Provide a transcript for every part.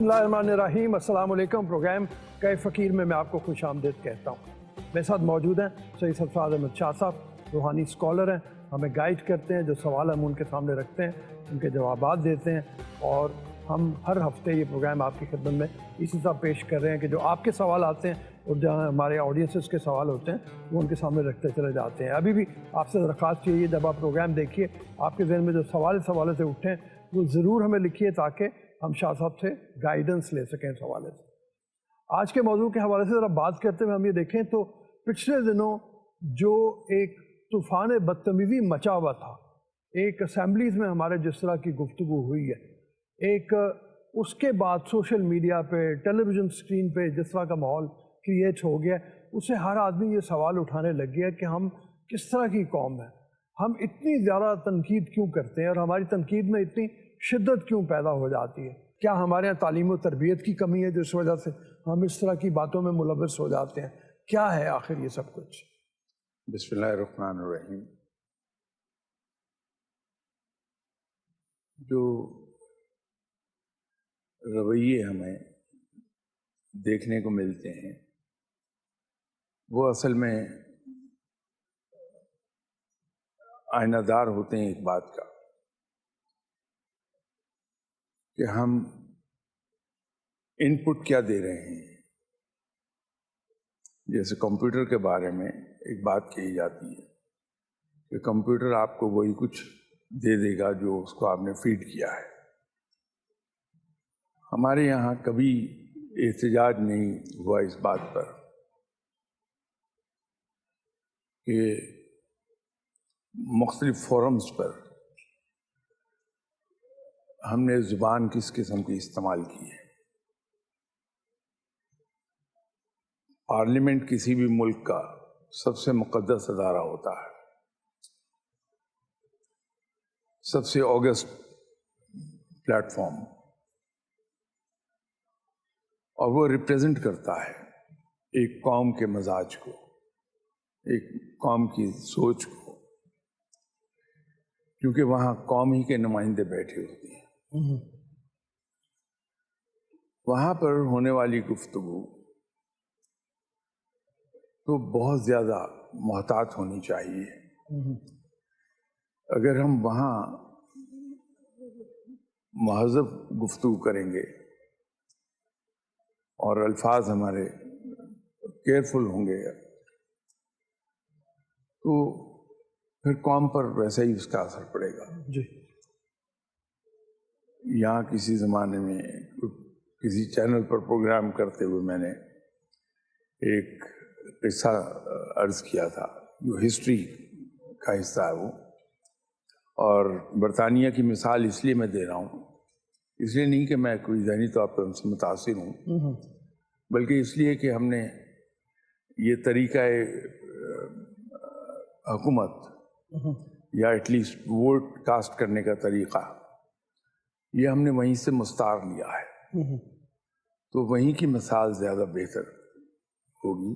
बिस्मिल्लाहिर्रहमानिर्रहीम, अस्सलाम वालेकुम। प्रोग्राम कै फ़कीर में मैं आपको खुश आमदीद कहता हूँ। मेरे साथ मौजूद हैं सैयद सरफराज अहमद शाह साहब, रूहानी स्कॉलर हैं, हमें गाइड करते हैं। जो सवाल हम उनके सामने रखते हैं उनके जवाबात देते हैं, और हम हर हफ्ते ये प्रोग्राम आपकी खिदमत में इसी तरह पेश कर रहे हैं कि जो आपके सवाल आते हैं और जहाँ हमारे ऑडियंसेस के सवाल होते हैं वो उनके सामने रखते चले जाते हैं। अभी भी आपसे दरख्वास्त यही है, जब आप प्रोग्राम देखिए आपके ज़हन में जो सवाल से उठें वो ज़रूर हमें लिखिए ताकि हम शाह साहब से गाइडेंस ले सकें इस हवाले से। आज के मौजू के हवाले से ज़रा बात करते हुए हम ये देखें तो पिछले दिनों जो एक तूफ़ान बदतमीज़ी मचा हुआ था, एक असम्बलीज़ में हमारे जिस तरह की गुफ्तगू हुई है, एक उसके बाद सोशल मीडिया पे, टेलीविज़न स्क्रीन पे जिस तरह का माहौल क्रिएट हो गया, उससे हर आदमी ये सवाल उठाने लग गया कि हम किस तरह की कौम है, हम इतनी ज़्यादा तनकीद क्यों करते हैं और हमारी तनकीद में इतनी शिद्दत क्यों पैदा हो जाती है। क्या हमारे यहाँ तालीम और तरबियत की कमी है जिस वजह से हम इस तरह की बातों में मुलव्वस हो जाते हैं? क्या है आखिर ये सब कुछ? बिस्मिल्लाहिर्रहमानिर्रहीम। जो रवैये हमें देखने को मिलते हैं वो असल में आईनादार होते हैं एक बात का कि हम इनपुट क्या दे रहे हैं। जैसे कंप्यूटर के बारे में एक बात कही जाती है कि कंप्यूटर आपको वही कुछ दे देगा जो उसको आपने फीड किया है। हमारे यहाँ कभी एहतजाज नहीं हुआ इस बात पर कि मुख्तलिफ फोरम्स पर हमने ज़ुबान किस किस्म की इस्तेमाल की है। पार्लियामेंट किसी भी मुल्क का सबसे मुक़द्दस अदारा होता है, सबसे ऑगस्ट प्लेटफॉर्म, और वो रिप्रेजेंट करता है एक कौम के मजाज को, एक कौम की सोच को, क्योंकि वहाँ कौम ही के नुमाइंदे बैठे होते हैं। वहाँ पर होने वाली गुफ्तगू तो बहुत ज़्यादा मोहतात होनी चाहिए। अगर हम वहाँ महज़ब गुफ्तगू करेंगे और अल्फाज हमारे केयरफुल होंगे तो फिर कौम पर वैसा ही उसका असर पड़ेगा। जी, यहाँ किसी ज़माने में किसी चैनल पर प्रोग्राम करते हुए मैंने एक किस्सा अर्ज़ किया था जो हिस्ट्री का हिस्सा है वो, और बरतानिया की मिसाल इसलिए मैं दे रहा हूँ, इसलिए नहीं कि मैं कोई ज़हनी तौर पर उनसे मुतासिर हूँ, बल्कि इसलिए कि हमने ये तरीक़ा हुकूमत या एटलीस्ट वोट कास्ट करने का तरीक़ा ये हमने वहीं से मुस्तार लिया है, तो वहीं की मिसाल ज़्यादा बेहतर होगी।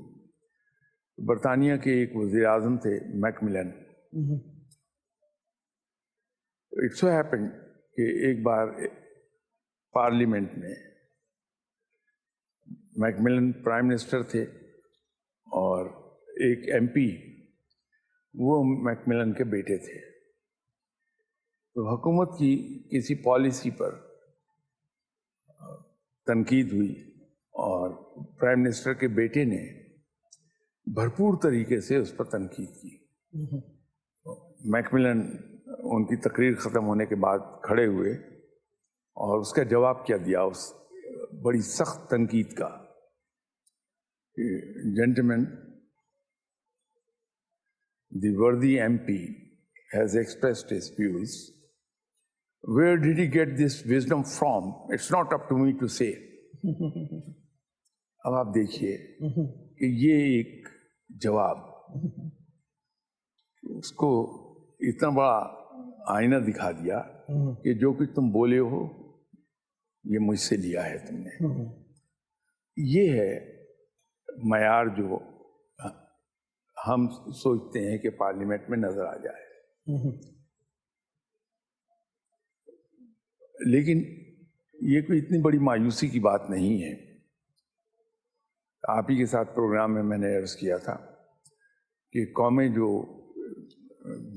बरतानिया के एक वज़ीर आज़म थे मैकमिलन। इट सो हैपेंड कि एक बार पार्लियामेंट में मैकमिलन प्राइम मिनिस्टर थे और एक एमपी वो मैकमिलन के बेटे थे। तो हुकूमत की किसी पॉलिसी पर तनकीद हुई और प्राइम मिनिस्टर के बेटे ने भरपूर तरीके से उस पर तनकीद की। मैकमिलन उनकी तकरीर ख़त्म होने के बाद खड़े हुए और उसका जवाब क्या दिया उस बड़ी सख्त तनकीद का। Gentleman, the worthy MP has expressed his views. Where did he get this wisdom from? It's not up to me to say. अब आप देखिए कि ये एक जवाब उसको इतना बड़ा आईना दिखा दिया कि जो कुछ तुम बोले हो ये मुझसे लिया है तुमने। ये है मयार जो हम सोचते हैं कि पार्लियामेंट में नजर आ जाए। लेकिन ये कोई इतनी बड़ी मायूसी की बात नहीं है। आप ही के साथ प्रोग्राम में मैंने अर्ज़ किया था कि कौमें जो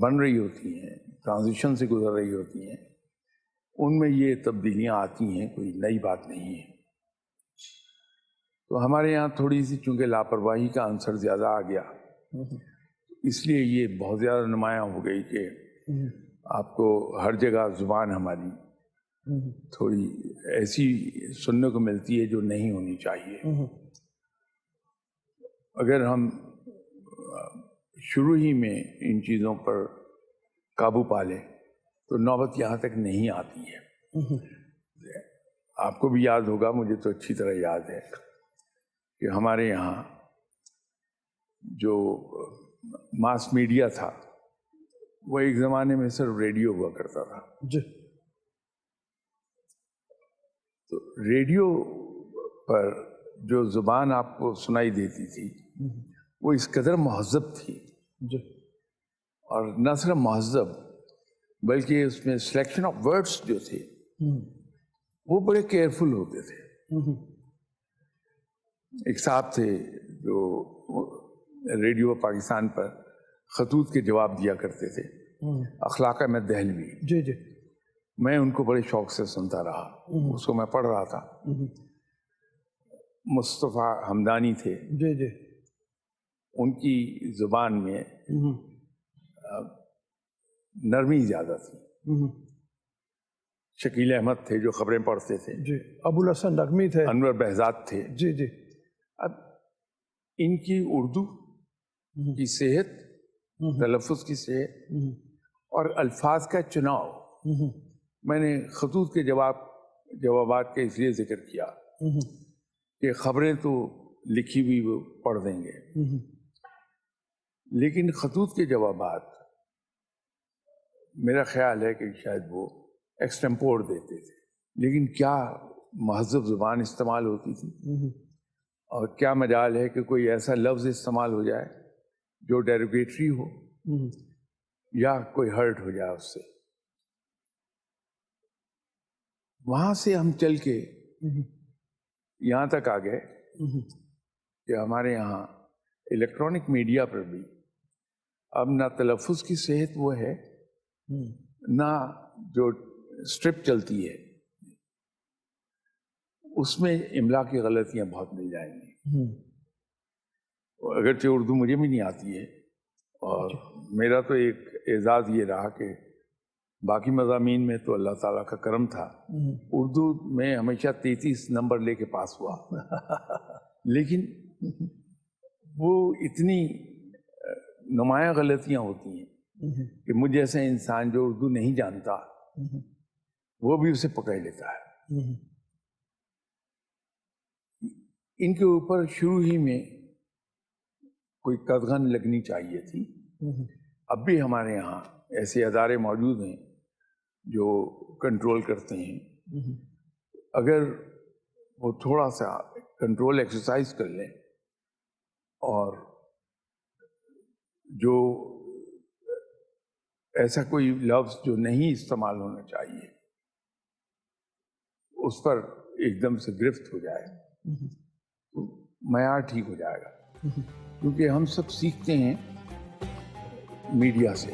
बन रही होती हैं, ट्रांजिशन से गुजर रही होती हैं, उनमें ये तब्दीलियां आती हैं, कोई नई बात नहीं है। तो हमारे यहाँ थोड़ी सी चूंकि लापरवाही का अंसर ज़्यादा आ गया, इसलिए ये बहुत ज़्यादा नुमायाँ हो गई कि आपको हर जगह ज़ुबान हमारी थोड़ी ऐसी सुनने को मिलती है जो नहीं होनी चाहिए। अगर हम शुरू ही में इन चीज़ों पर काबू पा लें तो नौबत यहाँ तक नहीं आती है। आपको भी याद होगा, मुझे तो अच्छी तरह याद है कि हमारे यहाँ जो मास मीडिया था वो एक ज़माने में सिर्फ रेडियो हुआ करता था जी। तो रेडियो पर जो ज़ुबान आपको सुनाई देती थी वो इस कदर महज़ब थी जी। और न सिर्फ महज़ब बल्कि उसमें सिलेक्शन ऑफ वर्ड्स जो थे वो बड़े केयरफुल होते थे। एक साहब थे जो रेडियो पाकिस्तान पर खतूत के जवाब दिया करते थे, अखलाक अहमद दहलवी। जी जी। मैं उनको बड़े शौक से सुनता रहा, उसको मैं पढ़ रहा था। मुस्तफ़ा हमदानी थे, जी जी। उनकी ज़ुबान में नरमी ज़्यादा थी। शकील अहमद थे जो खबरें पढ़ते थे जी। अबुल हसन नकवी थे, अनवर बहजाद थे। जी जी। अब इनकी उर्दू की सेहत, तलफ़ुज़ की सेहत और अल्फाज का चुनाव, मैंने खतूत के जवाबात का इसलिए जिक्र किया कि खबरें तो लिखी हुई वो पढ़ देंगे, लेकिन खतूत के जवाबात मेरा ख्याल है कि शायद वो एक्सटेम्पोर देते थे, लेकिन क्या महज़ब ज़ुबान इस्तेमाल होती थी। और क्या मजाल है कि कोई ऐसा लफ्ज़ इस्तेमाल हो जाए जो डेरोगेटरी हो या कोई हर्ट हो जाए उससे। वहाँ से हम चल के यहाँ तक आ गए कि हमारे यहाँ इलेक्ट्रॉनिक मीडिया पर भी अब ना तलफ़ुज़ की सेहत वो है, ना जो स्ट्रिप चलती है उसमें इमला की गलतियाँ बहुत मिल जाएंगी। अगरचे उर्दू मुझे भी नहीं आती है, और मेरा तो एक एजाज़ ये रहा कि बाकी मज़ामीन में तो अल्लाह ताला का करम था, उर्दू में हमेशा 33 नंबर लेके पास हुआ। लेकिन वो इतनी नुमायाँ गलतियाँ होती हैं कि मुझ जैसा इंसान जो उर्दू नहीं जानता वो भी उसे पकड़ लेता है। इनके ऊपर शुरू ही में कोई कदगन लगनी चाहिए थी। अब भी हमारे यहाँ ऐसे अदारे मौजूद हैं जो कंट्रोल करते हैं। अगर वो थोड़ा सा कंट्रोल एक्सरसाइज कर लें और जो ऐसा कोई लफ्ज़ जो नहीं इस्तेमाल होना चाहिए उस पर एकदम से गिरफ्त हो जाए तो मयार ठीक हो जाएगा। क्योंकि हम सब सीखते हैं मीडिया से,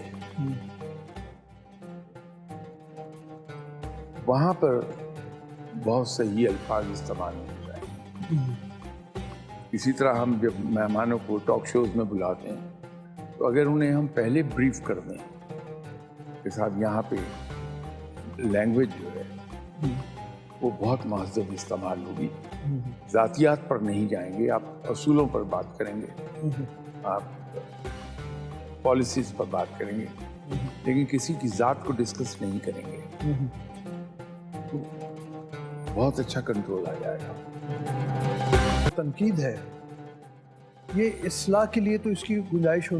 वहाँ पर बहुत सही अल्फाज इस्तेमाल होने चाहिए। इसी तरह हम जब मेहमानों को टॉक शोज़ में बुलाते हैं तो अगर उन्हें हम पहले ब्रीफ कर दें कि साहब यहाँ पे लैंग्वेज जो है वो बहुत महज़ब इस्तेमाल होगी, ज़ातियात पर नहीं जाएंगे, आप असूलों पर बात करेंगे, आप पॉलिसीज़ पर बात करेंगे, लेकिन किसी की ज़ात को डिस्कस नहीं करेंगे, तो बहुत अच्छा कंट्रोल आ जाएगा। तनकीद है ये इस्लाह के लिए तो इसकी गुंजाइश हो,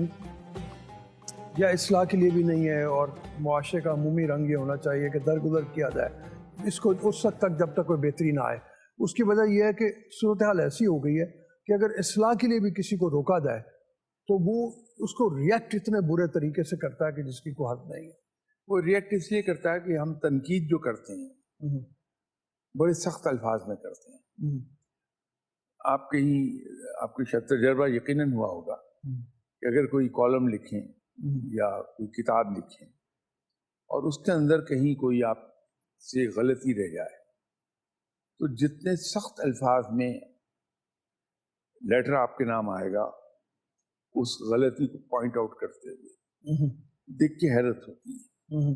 या इस्लाह के लिए भी नहीं है, और मुआशरे का अमूमी रंग ये होना चाहिए कि दरगुजर किया जाए इसको उस वक्त तक जब तक कोई बेहतरी ना आए। उसकी वजह यह है कि सूरत हाल ऐसी हो गई है कि अगर इस्लाह के लिए भी किसी को रोका जाए तो वो उसको रिएक्ट इतने बुरे तरीके से करता है कि जिसकी कोई हद नहीं है। वो रिएक्ट इसलिए करता है कि हम तनकीद जो करते हैं बड़े सख्त अल्फाज में करते हैं। आप कहीं आपको शायद तजर्बा यकीनन हुआ होगा कि अगर कोई कॉलम लिखें या कोई किताब लिखें और उसके अंदर कहीं कोई आपसे गलती रह जाए, तो जितने सख्त अल्फाज में लेटर आपके नाम आएगा उस गलती को पॉइंट आउट करते हुए देख के हैरत होती है।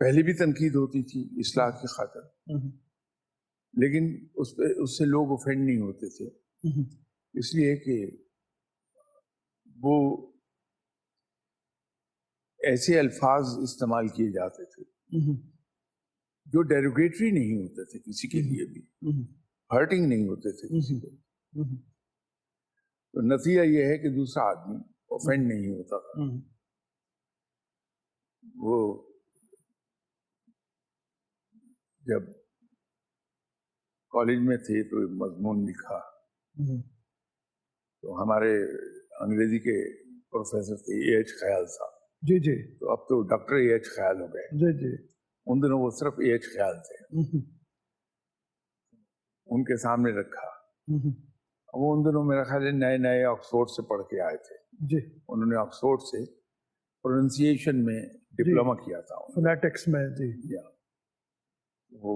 पहले भी तनकीद होती थी इस्लाह की खातिर, लेकिन उससे लोग ऑफेंड नहीं होते थे, इसलिए कि वो ऐसे अल्फाज इस्तेमाल किए जाते थे जो डेरोगेटरी नहीं होते थे किसी के लिए भी, हर्टिंग नहीं होते थे किसी को। तो नतीजा ये है कि दूसरा आदमी ऑफेंड नहीं होता था। वो जब कॉलेज में थे तो मजमून लिखा, तो हमारे अंग्रेजी के प्रोफेसर थे A.H. ख्याल साहब। जी जी। तो अब तो डॉक्टर A.H. ख्याल हो गए। जी जी। उन दिनों वो सिर्फ A.H. ख्याल थे। उनके सामने रखा। वो उन दिनों मेरा ख्याल है नए नए ऑक्सफोर्ड से पढ़ के आए थे जी। उन्होंने ऑक्सफोर्ड से प्रोनाउंसिएशन में डिप्लोमा किया था, फोनेटिक्स में। जी। या वो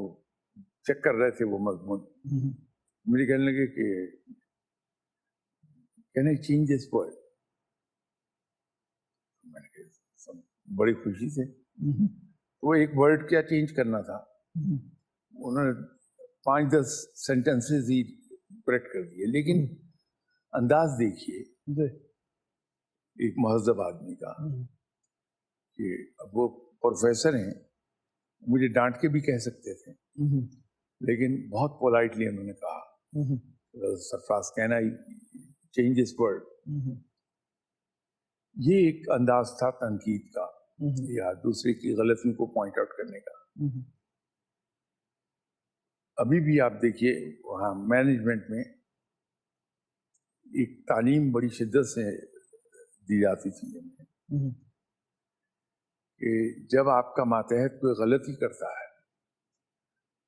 चेक कर रहे थे वो मजमून। मुझे कहने लगे कि can I change this word. मैंने कहा बड़ी खुशी से। वो एक वर्ड क्या चेंज करना था, उन्होंने 5-10 सेंटेंसेस ही करेक्ट कर दिए, लेकिन अंदाज देखिए एक महज़ब आदमी का कि अब वो प्रोफेसर हैं, मुझे डांट के भी कह सकते थे, लेकिन बहुत पोलाइटली उन्होंने कहा Sarfaraz can I change this word. ये एक अंदाज था तनकीद का या दूसरे की गलतियों को पॉइंट आउट करने का। अभी भी आप देखिए वहाँ मैनेजमेंट में एक तालीम बड़ी शिद्दत से दी जाती थी कि जब आपका मातहत कोई गलती करता है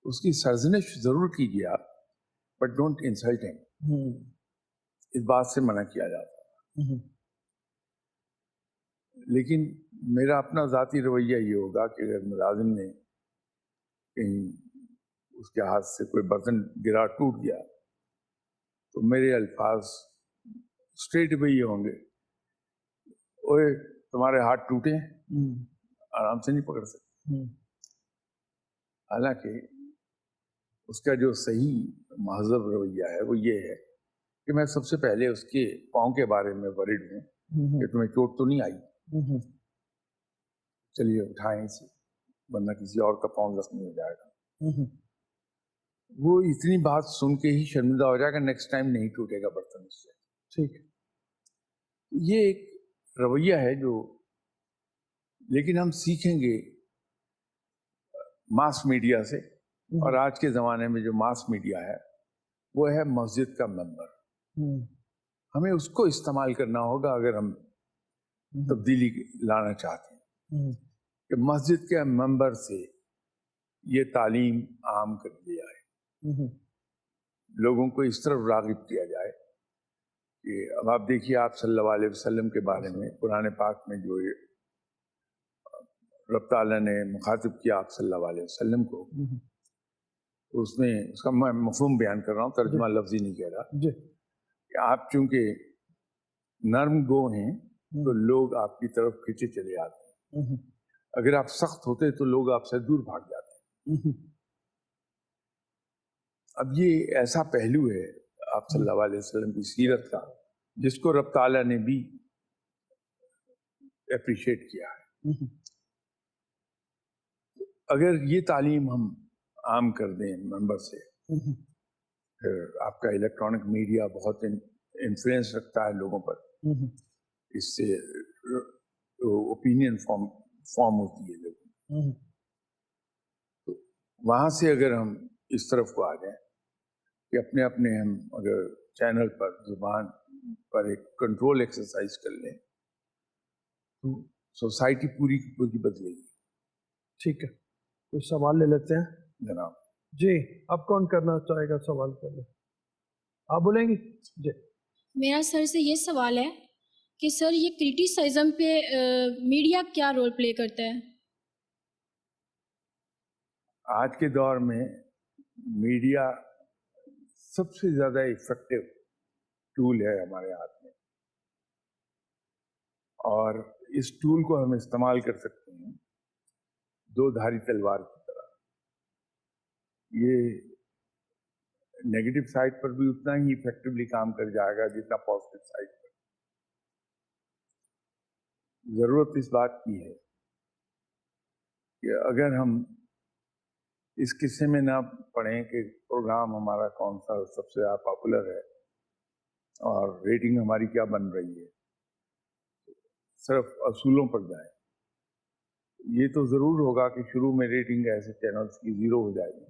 उसकी सरजनिश जरूर कीजिए आप, बट डोंट इंसल्ट हिम। इस बात से मना किया जाता है। लेकिन मेरा अपना ज़ाती रवैया ये होगा कि अगर मुलाजिम ने कहीं उसके हाथ से कोई बर्तन गिरा टूट गया तो मेरे अल्फाज स्ट्रेट अवे ये होंगे, ओए तुम्हारे हाथ टूटे, आराम से नहीं पकड़ सकते। हालांकि उसका जो सही महज़ब रवैया है वो ये है कि मैं सबसे पहले उसके पाँव के बारे में वरीड हूँ कि तुम्हें चोट तो नहीं आई, चलिए उठाएं इसे, वरना किसी और का पाँव जख्मी हो जाएगा। वो इतनी बात सुन के ही शर्मिंदा हो जाएगा, नेक्स्ट टाइम नहीं टूटेगा बर्तन उससे। ठीक, ये एक रवैया है जो, लेकिन हम सीखेंगे मास मीडिया से, और आज के ज़माने में जो मास मीडिया है वो है मस्जिद का मेंबर। हमें उसको इस्तेमाल करना होगा अगर हम तब्दीली लाना चाहते हैं कि मस्जिद के मेंबर से ये तालीम आम कर दिया है, लोगों को इस तरफ राग़िब किया जाए कि अब आप देखिए आप सल्लल्लाहु अलैहि वसल्लम के बारे में कुरान पाक में जो रब ताला ने मुखातिब किया आप सल्लल्लाहु अलैहि वसल्लम को, तो उसमें उसका मैं मफ़हूम बयान कर रहा हूँ, तर्जुमा लफ्ज़ी नहीं कह रहा कि आप चूंकि नर्म गो हैं तो लोग आपकी तरफ खींचे चले आते हैं, अगर आप सख्त होते तो लोग आपसे दूर भाग जाते हैं। अब ये ऐसा पहलू है आप सल्लल्लाहु अलैहि वसल्लम की सीरत का जिसको रब ताला ने भी एप्रिशिएट किया है। अगर ये तालीम हम आम कर दें मेंबर से, फिर आपका इलेक्ट्रॉनिक मीडिया बहुत इन्फ्लुएंस रखता है लोगों पर, इससे ओपिनियन फॉर्म होती है लोगों, तो वहाँ से अगर हम इस तरफ को आ जाए कि अपने अपने हम अगर चैनल पर जुबान पर एक कंट्रोल एक्सरसाइज कर लें तो सोसाइटी पूरी की पूरी बदलेगी। ठीक है, कुछ सवाल ले लेते हैं जनाब। جی اب کون کرنا چاہے گا سوال پہلے؟ آپ بولیں گی؟ جی میرا سر سے یہ سوال ہے کہ سر یہ کرٹیسزم پہ میڈیا کیا رول پلے کرتا ہے؟ آج کے دور میں میڈیا سب سے زیادہ افیکٹو ٹول ہے ہمارے ہاتھ میں، اور اس ٹول کو ہم استعمال کر سکتے ہیں دو دھاری تلوار کی طرح۔ یہ نیگیٹو سائڈ پر بھی اتنا ہی افیکٹولی کام کر جائے گا جتنا پازیٹو سائڈ پر۔ ضرورت اس بات کی ہے کہ اگر ہم اس قصے میں نہ پڑھیں کہ پروگرام ہمارا کون سا سب سے زیادہ پاپولر ہے اور ریٹنگ ہماری کیا بن رہی ہے، صرف اصولوں پر جائیں۔ یہ تو ضرور ہوگا کہ شروع میں ریٹنگ ایسے چینلز کی 0 ہو جائے گی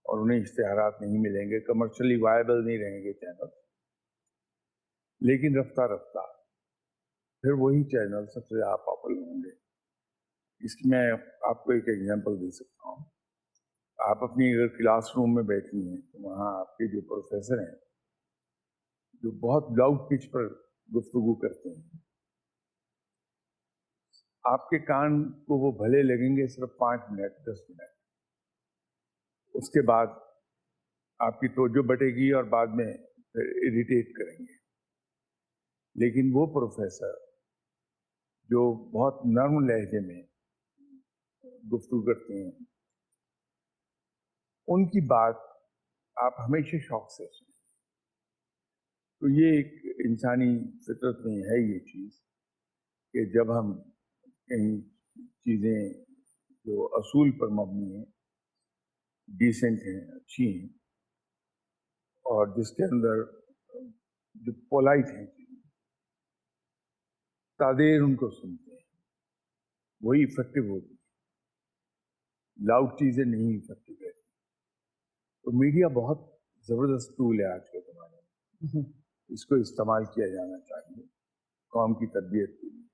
اور انہیں اشتہارات نہیں ملیں گے، کمرشلی وائبل نہیں رہیں گے چینل، لیکن رفتہ رفتہ پھر وہی چینل سب سے زیادہ پاپولر ہوں گے۔ اس کی میں آپ کو ایک ایگزامپل دے سکتا ہوں۔ آپ اپنی اگر کلاس روم میں بیٹھی ہیں تو وہاں آپ کے جو پروفیسر ہیں جو بہت لاؤڈ پچ پر گفتگو کرتے ہیں، آپ کے کان کو وہ بھلے لگیں گے صرف 5 منٹ 10 منٹ، اس کے بعد آپ کی توجہ بٹے گی اور بعد میں پھر اریٹیٹ کریں گے۔ لیکن وہ پروفیسر جو بہت نرم لہجے میں گفتگو کرتے ہیں، ان کی بات آپ ہمیشہ شوق سے سنیں۔ تو یہ ایک انسانی فطرت میں ہے یہ چیز کہ جب ہم کہیں چیزیں جو اصول پر مبنی ہیں، ڈیسنٹ ہیں، اچھی ہیں، اور جس کے اندر جو پولائٹ ہیں تادیر ان کو سنتے ہیں، وہی افیکٹو ہوتی ہے۔ لاؤڈ چیزیں نہیں افیکٹو رہتی۔ تو میڈیا بہت زبردست ٹول ہے آج کے زمانے میں، اس کو استعمال کیا جانا چاہیے قوم کی تربیت کے لیے۔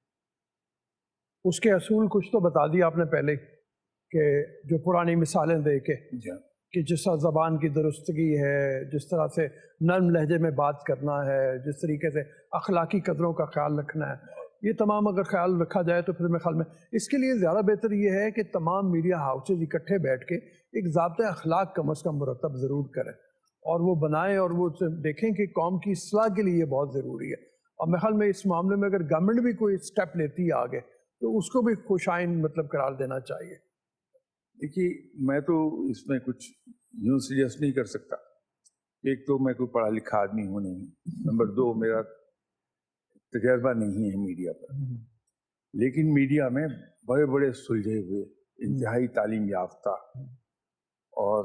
اس کے اصول کچھ تو بتا دیا آپ نے پہلے، کہ جو پرانی مثالیں دے کے کہ جس طرح زبان کی درستگی ہے، جس طرح سے نرم لہجے میں بات کرنا ہے، جس طریقے سے اخلاقی قدروں کا خیال رکھنا ہے، یہ تمام اگر خیال رکھا جائے تو پھر میرے خیال میں اس کے لیے زیادہ بہتر یہ ہے کہ تمام میڈیا ہاؤسز اکٹھے بیٹھ کے ایک ضابطۂ اخلاق کم از کم مرتب ضرور کریں اور وہ بنائیں اور وہ دیکھیں کہ قوم کی اصلاح کے لیے یہ بہت ضروری ہے۔ اور میرے خیال میں اس معاملے میں اگر گورنمنٹ بھی کوئی اسٹیپ لیتی ہے آگے تو اس کو بھی خوشائن مطلب قرار دینا چاہیے۔ دیکھیے میں تو اس میں کچھ یوں سجیسٹ نہیں کر سکتا۔ ایک تو میں کوئی پڑھا لکھا آدمی ہوں نہیں، نمبر 2 میرا تجربہ نہیں ہے میڈیا پر، لیکن میڈیا میں بڑے بڑے سلجھے ہوئے انتہائی تعلیم یافتہ اور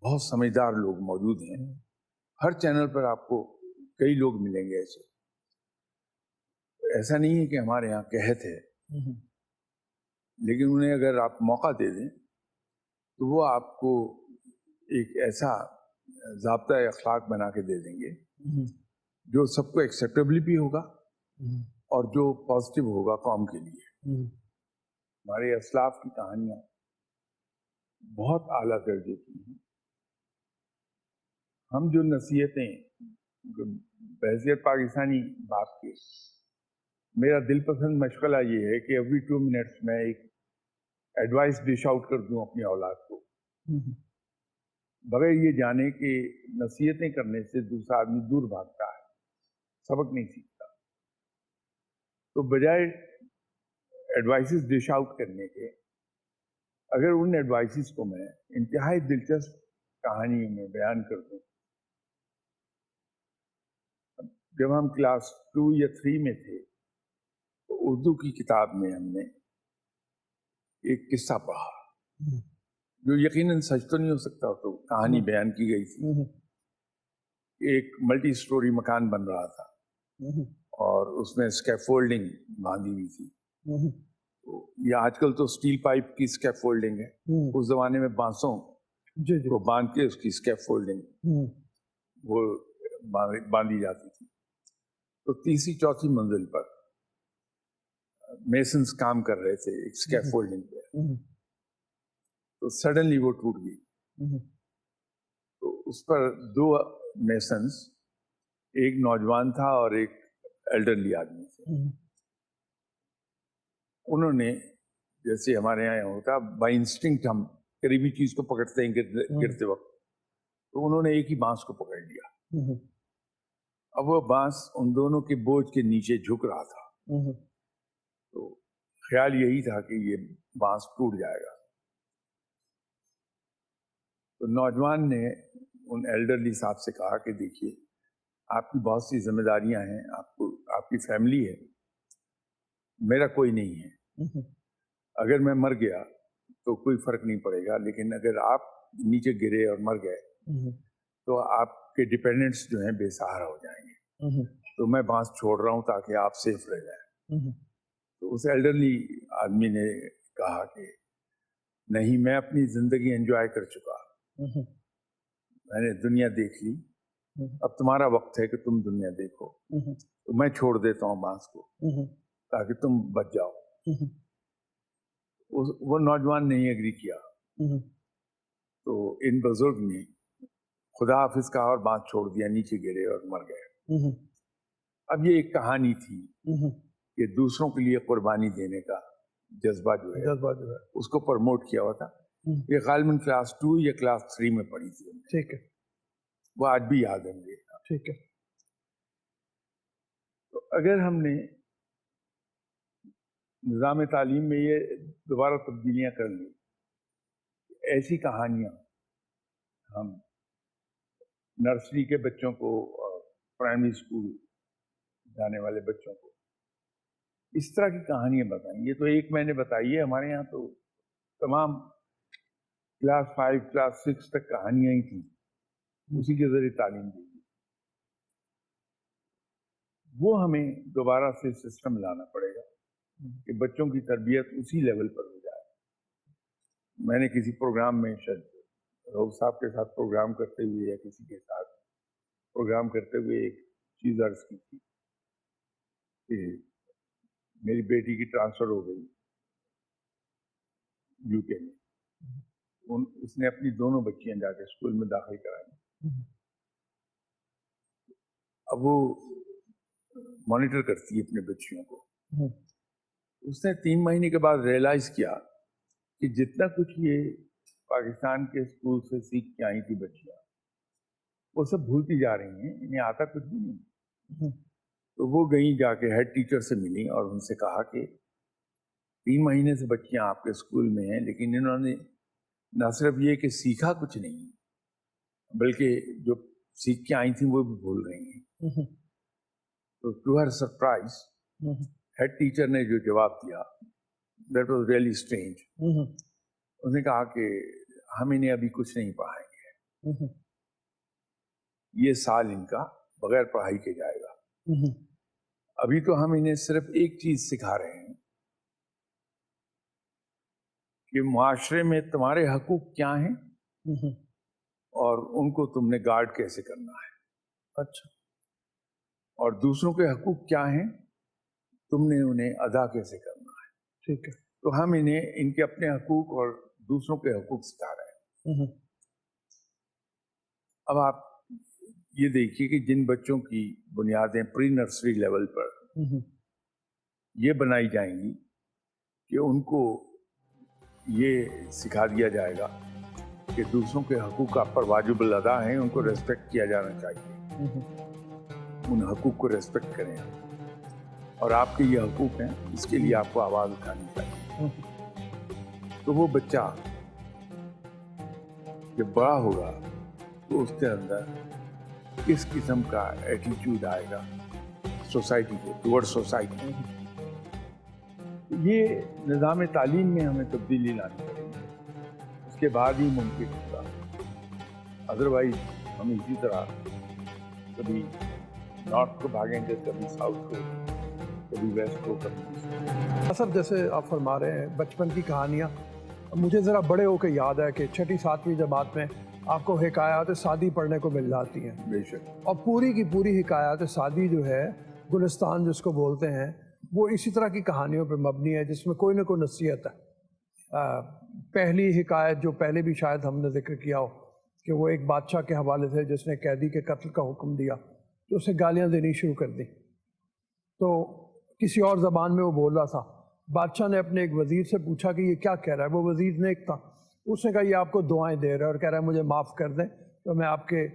بہت سمجھدار لوگ موجود ہیں۔ ہر چینل پر آپ کو کئی لوگ ملیں گے ایسے۔ ایسا نہیں ہے کہ ہمارے یہاں قحط ہے، لیکن انہیں اگر آپ موقع دے دیں تو وہ آپ کو ایک ایسا ضابطۂ اخلاق بنا کے دے دیں گے جو سب کو ایکسیپٹیبل بھی ہوگا اور جو پازیٹیو ہوگا قوم کے لیے۔ ہمارے اسلاف کی کہانیاں بہت اعلیٰ درجے کی ہیں۔ ہم جو نصیحتیں بحیثیت پاکستانی باپ کے، میرا دل پسند مشغلہ یہ ہے کہ ایوری 2 منٹس میں ایک ایڈوائس ڈش آؤٹ کر دوں اپنی اولاد کو، بغیر یہ جانے کہ نصیحتیں کرنے سے دوسرا آدمی دور بھاگتا ہے، سبق نہیں سیکھتا۔ تو بجائے ایڈوائسز ڈش آؤٹ کرنے کے، اگر ان ایڈوائسز کو میں انتہائی دلچسپ کہانیوں میں بیان کر دوں۔ جب ہم کلاس 2 یا 3 میں تھے تو اردو کی کتاب میں ہم نے ایک قصہ پڑھا جو یقیناً سچ تو نہیں ہو سکتا، تو کہانی بیان کی گئی تھی۔ ایک ملٹی سٹوری مکان بن رہا تھا اور اس میں اسکیفولڈنگ باندھی ہوئی تھی۔ یہ آج کل تو اسٹیل پائپ کی اسکیفولڈنگ ہے، اس زمانے میں بانسوں کو باندھ کے اس کی اسکیفولڈنگ وہ باندھی جاتی تھی۔ تو 3ری 4تھی منزل پر میسنز کام کر رہے تھے ایک اسکیفولڈنگ پہ، تو سڈنلی وہ ٹوٹ گئی तो उस पर 2 मेसन्स, एक नौजवान था और एक एल्डरली आदमी थे। उन्होंने, जैसे हमारे यहाँ होता बाई इंस्टिंक्ट हम करीबी चीज को पकड़ते हैं गिरते वक्त, तो उन्होंने एक ही बांस को पकड़ लिया। अब वो बांस उन दोनों के बोझ के नीचे झुक रहा था, तो ख्याल यही था कि ये बांस टूट जाएगा। तो नौजवान ने उन एल्डरली साहब से कहा कि देखिए, आपकी बहुत सी जिम्मेदारियां हैं, आपको, आपकी फैमिली है, मेरा कोई नहीं है। अगर मैं मर गया तो कोई फर्क नहीं पड़ेगा, लेकिन अगर आप नीचे गिरे और मर गए तो आपके डिपेंडेंट्स जो हैं बेसहारा हो जाएंगे। तो मैं बांस छोड़ रहा हूं ताकि आप सेफ रह जाएं। तो उस एल्डरली आदमी ने कहा कि नहीं, मैं अपनी जिंदगी एंजॉय कर चुका, मैंने दुनिया देख ली, अब तुम्हारा वक्त है कि तुम दुनिया देखो, तो मैं छोड़ देता हूँ बांस को ताकि तुम बच जाओ। वो नौजवान नहीं एग्री किया। तो इन बुजुर्ग ने खुदा हाफिज कहा और बांस छोड़ दिया, नीचे गिरे और मर गए। अब ये एक कहानी थी कि दूसरों के लिए कुर्बानी देने का जज्बा जो है उसको प्रमोट किया हुआ था। ये गालिबन क्लास 2 या क्लास 3 में पढ़ी थी। ठीक है, वो आज भी याद है मुझे। ठीक है। तो अगर हमने निज़ाम तालीम में ये दोबारा तब्दीलियां कर ली, ऐसी कहानियां हम नर्सरी के बच्चों को और प्राइमरी स्कूल जाने वाले बच्चों को इस तरह की कहानियां बताएं। ये तो एक मैंने बताई है, हमारे यहाँ तो तमाम क्लास 5 क्लास 6 तक कहानियां ही थी, उसी के जरिए तालीम दी। वो हमें दोबारा से सिस्टम लाना पड़ेगा कि बच्चों की तरबियत उसी लेवल पर हो जाए। मैंने किसी प्रोग्राम में, शायद रऊफ साहब के साथ प्रोग्राम करते हुए या किसी के साथ प्रोग्राम करते हुए, एक चीज अर्ज की थी कि मेरी बेटी की ट्रांसफर हो गई यूके में। उसने अपनी दोनों बच्चियां जाके स्कूल में दाखिल कराई। अब वो मॉनिटर करती है अपने बच्चियों को। उसने 3 महीने के बाद रियलाइज किया कि जितना कुछ ये पाकिस्तान के स्कूल से सीख के आई थी बच्चियां, वो सब भूलती जा रही हैं, इन्हें आता कुछ भी नहीं। तो वो गई, जाके हेड टीचर से मिली और उनसे कहा कि 3 महीने से बच्चियां आपके स्कूल में हैं, लेकिन इन्होंने न सिर्फ ये कि सीखा कुछ नहीं, बल्कि जो सीख के आई थी वो भी भूल रही हैं। तो to her surprise head teacher ने जो जवाब दिया, दैट वाज रियली स्ट्रेंज। उसने कहा कि हम इन्हें अभी कुछ नहीं पढ़ाएंगे, ये साल इनका बगैर पढ़ाई के जाएगा। अभी तो हम इन्हें सिर्फ एक चीज सिखा रहे हैं कि मुआशरे में तुम्हारे हकूक क्या हैं और उनको तुमने गार्ड कैसे करना है। अच्छा। और दूसरों के हकूक क्या हैं, तुमने उन्हें अदा कैसे करना है। ठीक है। तो हम इन्हें इनके अपने हकूक और दूसरों के हकूक सिखा रहे हैं। अब आप ये देखिए कि जिन बच्चों की बुनियादें प्री नर्सरी लेवल पर ये बनाई जाएंगी कि उनको ये सिखा दिया जाएगा कि दूसरों के हकूक आप पर वाजिबुल अदा हैं, उनको रेस्पेक्ट किया जाना चाहिए, उन हकूक को रेस्पेक्ट करें और आपके ये हकूक हैं, इसके लिए आपको आवाज़ उठानी चाहिए। तो वो बच्चा जब बड़ा होगा तो उसके अंदर किस किस्म का एटीट्यूड आएगा सोसाइटी के टुवर्ड सोसाइटी। ये निज़ाम तालीम में हमें तब्दीली लानी पड़ेगी, उसके बाद ही मुमकिन होगा। अदरवाइज हम इसी तरह कभी नॉर्थ को भागेंगे, कभी साउथ को, कभी वेस्ट को, कभी। सब जैसे आप फरमा रहे हैं बचपन की कहानियाँ, मुझे ज़रा बड़े होकर याद है कि 6ठी 7वीं जमात में आपको हिकायात सादी पढ़ने को मिल जाती हैं। बेशक। और पूरी की पूरी हिकायात सादी जो है, गुलिस्तान जिसको बोलते हैं, वो इसी तरह की कहानियों पे मबनी है जिसमें कोई ना कोई नसीहत है। پہلی حکایت جو پہلے بھی شاید ہم نے ذکر کیا ہو کہ وہ ایک بادشاہ کے حوالے سے جس نے قیدی کے قتل کا حکم دیا تو اسے گالیاں دینی شروع کر دی. تو کسی اور زبان میں وہ بول رہا تھا. بادشاہ نے اپنے ایک وزیر سے پوچھا کہ یہ کیا کہہ رہا ہے. وہ وزیر نیک تھا. اس نے کہا یہ آپ کو دعائیں دے رہا ہے اور کہہ رہا ہے مجھے معاف کر دیں تو میں آپ کے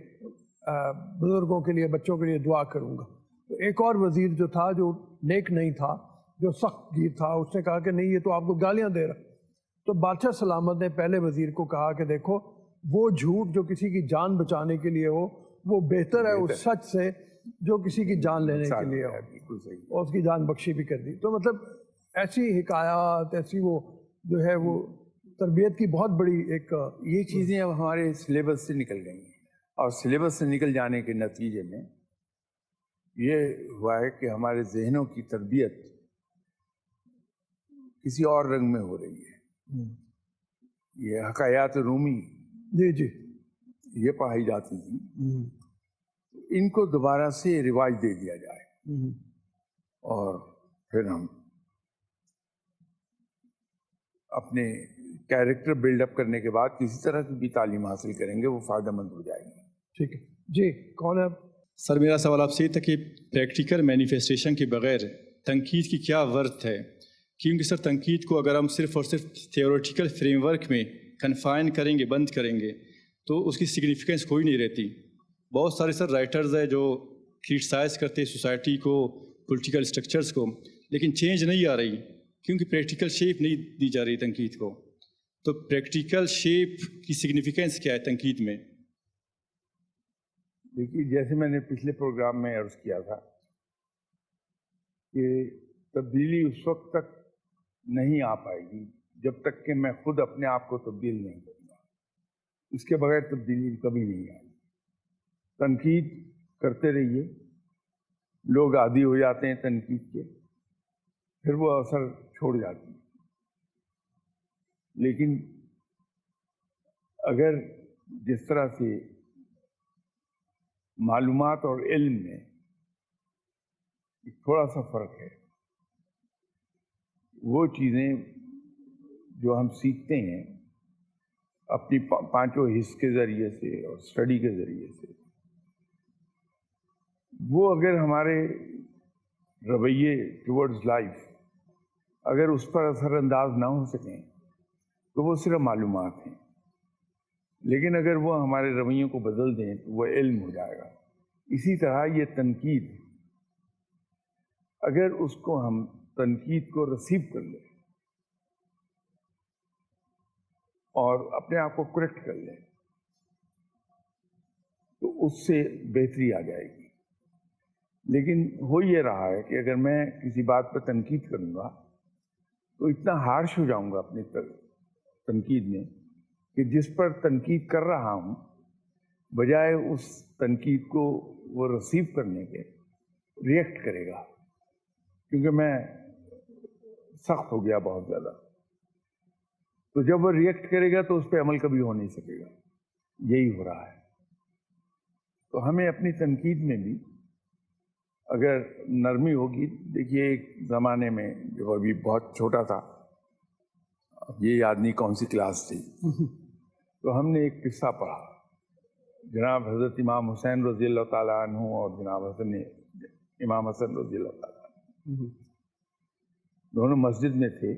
بزرگوں کے لیے بچوں کے لیے دعا کروں گا. تو ایک اور وزیر جو تھا جو نیک نہیں تھا جو سخت گیر تھا اس نے کہا کہ نہیں یہ تو آپ کو گالیاں دے رہا. تو بادشاہ سلامت نے پہلے وزیر کو کہا کہ دیکھو وہ جھوٹ جو کسی کی جان بچانے کے لیے ہو وہ بہتر ہے اس سچ سے جو کسی کی جان لینے کے لیے ہو. بالکل صحیح. اور اس کی جان بخشی بھی کر دی. تو مطلب ایسی حکایات ایسی وہ جو ہے وہ تربیت کی بہت بڑی ایک یہ چیزیں اب ہمارے سلیبس سے نکل گئی ہیں اور سلیبس سے نکل جانے کے نتیجے میں یہ ہوا ہے کہ ہمارے ذہنوں کی تربیت کسی اور رنگ میں ہو رہی ہے. یہ حکایات رومی جی جی یہ پڑھائی جاتی تھی ان کو دوبارہ سے رواج دے دیا جائے اور پھر ہم اپنے کیریکٹر بلڈ اپ کرنے کے بعد کسی طرح کی بھی تعلیم حاصل کریں گے وہ فائدہ مند ہو جائے گی. ٹھیک ہے. جی کون ہے آپ؟ سر میرا سوال آپ سے یہ تھا کہ پریکٹیکل مینیفیسٹیشن کے بغیر تنقید کی کیا ورتھ ہے؟ کیونکہ سر تنقید کو اگر ہم صرف اور صرف تھیوریٹیکل فریم ورک میں کنفائن کریں گے بند کریں گے تو اس کی سگنیفیکنس کوئی نہیں رہتی. بہت سارے سر رائٹرز ہیں جو کرٹیسائز کرتے سوسائٹی کو پولیٹیکل اسٹرکچرز کو لیکن چینج نہیں آ رہی کیونکہ پریکٹیکل شیپ نہیں دی جا رہی تنقید کو. تو پریکٹیکل شیپ کی سگنیفیکنس کیا ہے تنقید میں؟ دیکھیے جیسے میں نے پچھلے پروگرام میں عرض کیا تھا کہ تبدیلی اس وقت تک نہیں آ پائے گی جب تک کہ میں خود اپنے آپ کو تبدیل نہیں کروں گا. اس کے بغیر تبدیلی کبھی نہیں آئے گی. تنقید کرتے رہیے. لوگ عادی ہو جاتے ہیں تنقید کے پھر وہ اثر چھوڑ جاتی ہے. لیکن اگر جس طرح سے معلومات اور علم میں تھوڑا سا فرق ہے وہ چیزیں جو ہم سیکھتے ہیں اپنی پانچوں حص کے ذریعے سے اور اسٹڈی کے ذریعے سے وہ اگر ہمارے رویے ٹورڈز لائف اگر اس پر اثر انداز نہ ہو سکیں تو وہ صرف معلومات ہیں. لیکن اگر وہ ہمارے رویوں کو بدل دیں تو وہ علم ہو جائے گا. اسی طرح یہ تنقید اگر اس کو ہم تنقید کو ریسیو کر لیں اور اپنے آپ کو کریکٹ کر لیں تو اس سے بہتری آ جائے گی. لیکن ہو یہ رہا ہے کہ اگر میں کسی بات پر تنقید کروں گا تو اتنا ہارش ہو جاؤں گا اپنی تنقید میں کہ جس پر تنقید کر رہا ہوں بجائے اس تنقید کو وہ ریسیو کرنے کے ریئیکٹ کرے گا کیونکہ میں سخت ہو گیا بہت زیادہ. تو جب وہ ریئیکٹ کرے گا تو اس پہ عمل کبھی ہو نہیں سکے گا. یہی ہو رہا ہے. تو ہمیں اپنی تنقید میں بھی اگر نرمی ہوگی. دیکھیے ایک زمانے میں جو ابھی بہت چھوٹا تھا یہ یاد نہیں کون سی کلاس تھی تو ہم نے ایک قصہ پڑھا. جناب حضرت امام حسین رضی اللہ تعالیٰ عنہ اور جناب امام حسن رضی اللہ تعالیٰ عنہ دونوں مسجد میں تھے.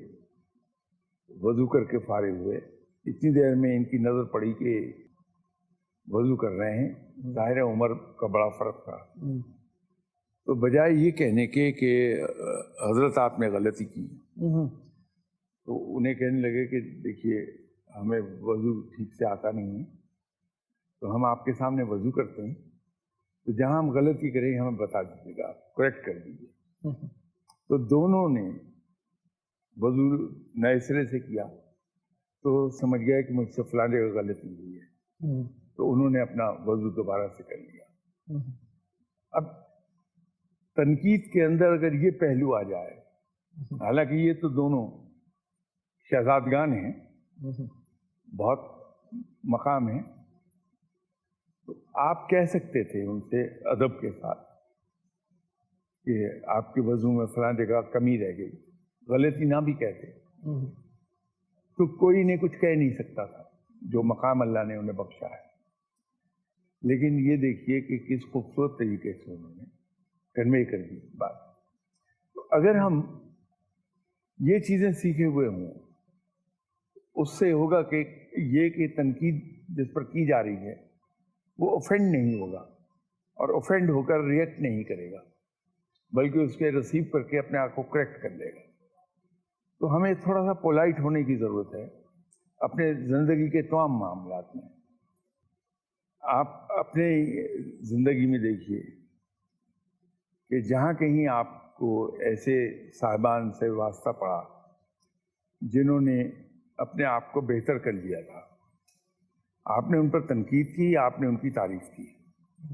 وضو کر کے فارغ ہوئے. اتنی دیر میں ان کی نظر پڑی کہ وضو کر رہے ہیں. ظاہر عمر کا بڑا فرق تھا. تو بجائے یہ کہنے کے کہ حضرت آپ نے غلطی کی تو انہیں کہنے لگے کہ دیکھیے ہمیں وضو ٹھیک سے آتا نہیں ہے تو ہم آپ کے سامنے وضو کرتے ہیں تو جہاں ہم غلطی کریں ہمیں بتا دیجیے گا کریکٹ کر دیجیے. تو دونوں نے وضو نئے سرے سے کیا تو سمجھ گیا کہ مجھ سے فلاں جگہ غلطی ہوئی ہے تو انہوں نے اپنا وضو دوبارہ سے کر لیا. اب تنقید کے اندر اگر یہ پہلو آ جائے حالانکہ یہ تو دونوں شہزادگان ہیں بہت مقام ہیں تو آپ کہہ سکتے تھے ان سے ادب کے ساتھ کہ آپ کے وضو میں فلاں جگہ کمی رہ گئی. غلطی نہ بھی کہتے تو کوئی نے کچھ کہہ نہیں سکتا تھا جو مقام اللہ نے انہیں بخشا ہے. لیکن یہ دیکھیے کہ کس خوبصورت طریقے سے انہوں نے کنوے کر دی بات. تو اگر ہم یہ چیزیں سیکھے ہوئے ہوں, اس سے ہوگا کہ یہ کہ تنقید جس پر کی جا رہی ہے وہ اوفینڈ نہیں ہوگا, اور اوفینڈ ہو کر ریئیکٹ نہیں کرے گا, بلکہ اس کے ریسیو کر کے اپنے آپ کو کریکٹ کر لے گا. تو ہمیں تھوڑا سا پولائٹ ہونے کی ضرورت ہے اپنے زندگی کے تمام معاملات میں. آپ اپنے زندگی میں دیکھیے کہ جہاں کہیں آپ کو ایسے صاحبان سے واسطہ پڑا جنہوں نے اپنے آپ کو بہتر کر لیا تھا, آپ نے ان پر تنقید کی, آپ نے ان کی تعریف کی,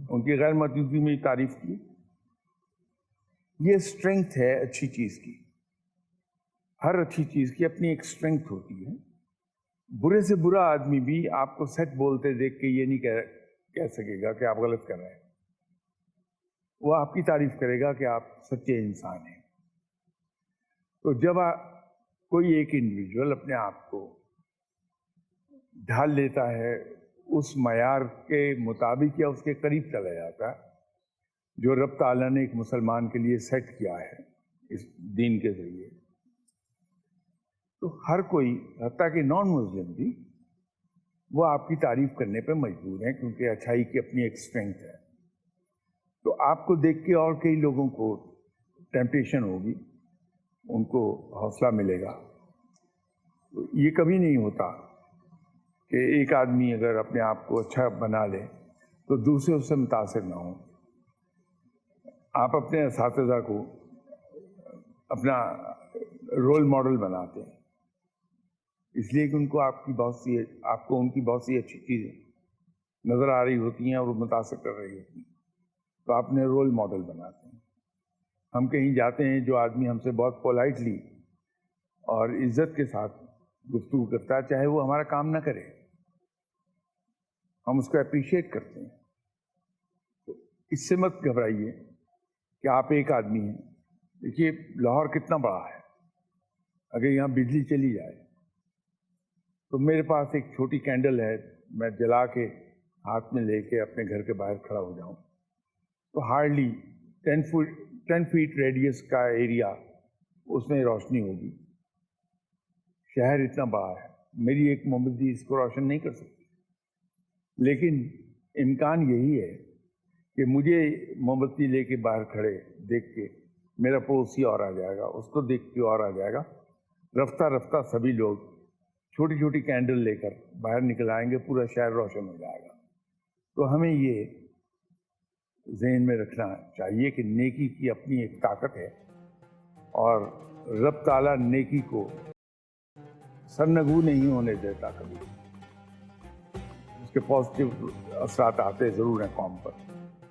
ان کی غیر موجودگی میں تعریف کی. یہ اسٹرینگتھ ہے اچھی چیز کی. ہر اچھی چیز کی اپنی ایک اسٹرینگتھ ہوتی ہے. برے سے برا آدمی بھی آپ کو سچ بولتے دیکھ کے یہ نہیں کہہ سکے گا کہ آپ غلط کر رہے ہیں. وہ آپ کی تعریف کرے گا کہ آپ سچے انسان ہیں. تو جب کوئی ایک انڈیویجول اپنے آپ کو ڈھال لیتا ہے اس معیار کے مطابق یا اس کے قریب چلا جاتا ہے جو رب تعالیٰ نے ایک مسلمان کے لیے سیٹ کیا ہے اس دین کے ذریعے, تو ہر کوئی حتیٰ کہ نان مسلم بھی وہ آپ کی تعریف کرنے پہ مجبور ہیں, کیونکہ اچھائی کی اپنی ایک اسٹرینگتھ ہے. تو آپ کو دیکھ کے اور کئی لوگوں کو ٹیمپٹیشن ہوگی, ان کو حوصلہ ملے گا. تو یہ کبھی نہیں ہوتا کہ ایک آدمی اگر اپنے آپ کو اچھا بنا لے تو دوسرے اس سے متاثر نہ ہوں. آپ اپنے اساتذہ کو اپنا رول ماڈل بناتے ہیں اس لیے کہ ان کو آپ کو ان کی بہت سی اچھی چیزیں نظر آ رہی ہوتی ہیں اور وہ متاثر کر رہی ہوتی ہیں, تو آپ نے رول ماڈل بناتے ہیں. ہم کہیں جاتے ہیں, جو آدمی ہم سے بہت پولائٹلی اور عزت کے ساتھ گفتگو کرتا ہے, چاہے وہ ہمارا کام نہ کرے, ہم اس کو اپریشیٹ کرتے ہیں. تو اس سے مت گھبرائیے کہ آپ ایک آدمی ہیں. دیکھیے لاہور کتنا بڑا ہے, اگر یہاں بجلی چلی جائے تو میرے پاس ایک چھوٹی کینڈل ہے, میں جلا کے ہاتھ میں لے کے اپنے گھر کے باہر کھڑا ہو جاؤں تو ہارڈلی 10 فیٹ ریڈیس کا ایریا اس میں روشنی ہوگی. شہر اتنا بڑا ہے, میری ایک موم بتی اس کو روشن نہیں کر سکتی, لیکن امکان یہی ہے کہ مجھے موم بتی لے کے باہر کھڑے دیکھ کے میرا پڑوسی اور آ جائے گا, اس کو دیکھ کے اور آ جائے گا. رفتہ رفتہ سبھی لوگ چھوٹی چھوٹی کینڈل لے کر باہر نکل آئیں گے, پورا شہر روشن ہو جائے گا. تو ہمیں یہ ذہن میں رکھنا چاہیے کہ نیکی کی اپنی ایک طاقت ہے, اور رب تعالیٰ نیکی کو سرنگو نہیں ہونے دیتا کبھی. اس کے پازیٹیو اثرات آتے ضرور ہیں قوم پر.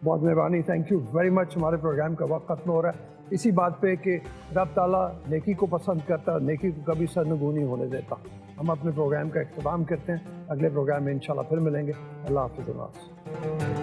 بہت مہربانی, تھینک یو ویری مچ. ہمارے پروگرام کا وقت ختم ہو رہا ہے اسی بات پہ کہ رب تعالیٰ نیکی کو پسند کرتا ہے, نیکی کو کبھی سرنگو نہیں ہونے دیتا. ہم اپنے پروگرام کا اختتام کرتے ہیں, اگلے پروگرام میں انشاءاللہ پھر ملیں گے. اللہ حافظ.